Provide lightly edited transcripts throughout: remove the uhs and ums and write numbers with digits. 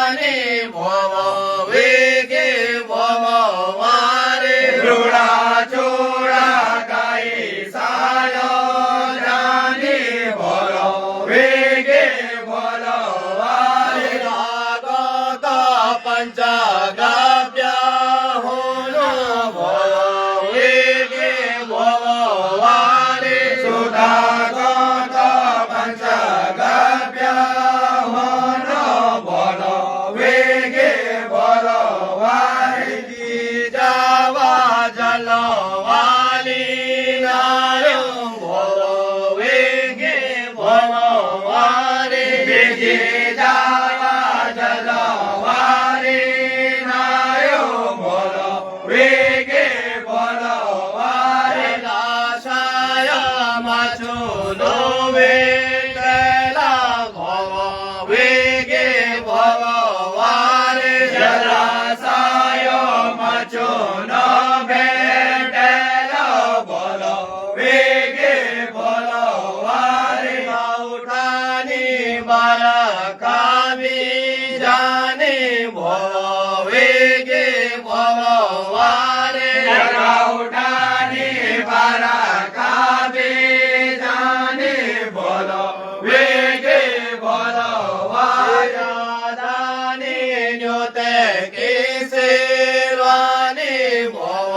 जाने भव वेगे भववारे રૂડા ચોડા ગાઈ સાયો જાને બોલો વેગે બોલો વારે रागत पंचगव्य होनो भव वेगे भववारे સુધાગત પંચગવ્ય હોનો બોલો વેગે બોલો વારે जावा जलवाली नायो भव वेगे भववारे બીજે જાવા જલવારે નાયો બોલો વેગે બોલો વારે लाशाय माचो लोवे कैला भव वेगे भववारे જલાશયો મચો ન ભેટેલો બોલો વેગે બોલો વારે उठानी बालकावी जाने भव वेगे भववारे જગાઉટાની બારા કાબે જાને બોલો વેગે બોલો વારે दानी न्योते केसे वाणी भव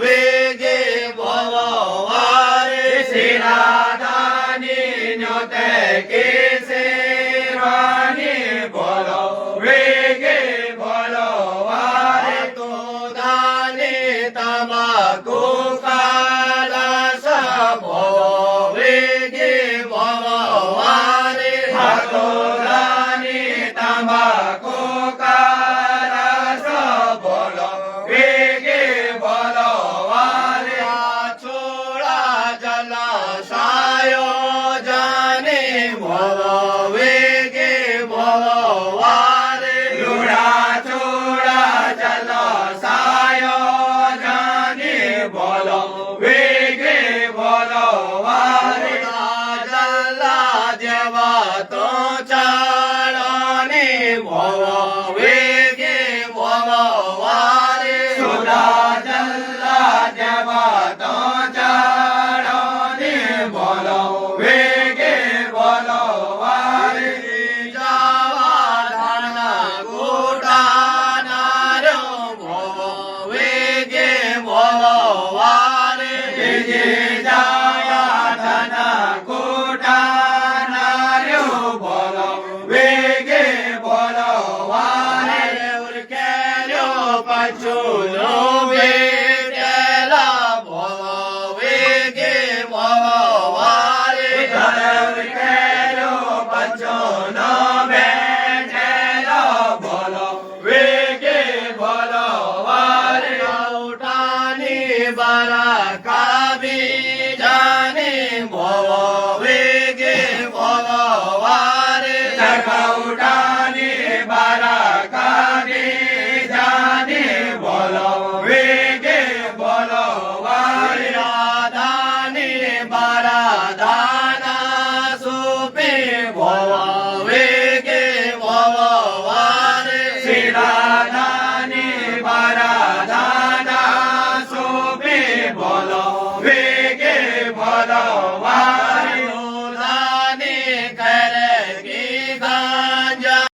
वेगे भववारे શિરાદાની ન્યોતે કેસે રાની બોલો વેગે બોલો વારે तो दानी तमाकु कालस भव वेगे भववारे હાથો દાની તમાકુ કારસ બોલો વેગે બોલો વારે छोड़ा जलाशाय जाने भव वेगे भववारे રૂડા ચોડા ચલો સાયો જાને બોલો વેગે બોલો વારે जला जेवा तो चाळणे भव वेगे भववारे સુધા જલ્લા જવા તો ચાળો ને બોલો વેગે બોલો વારે जावा धाना गोटानार्यो भव वेगे भववारे બીજે જાયા ધના કોટા નાર્યો બોલો વેગે બોલો વારે उरकेल्यो पचुलो बेटेला भव वेगे भववारे ઘર કેલો પચો ન બેઠેલો બોલો વેગે બોલો વારે उठानी बारा कावी जाने भव वेगे भववारे જગાઉટાની બારા કાગે જાને બોલો વેગે બોલો વારે दानी बारा दाना सुपे भव वेगे भववारे શિરાદાની બારા દાના સોબે બોલો વે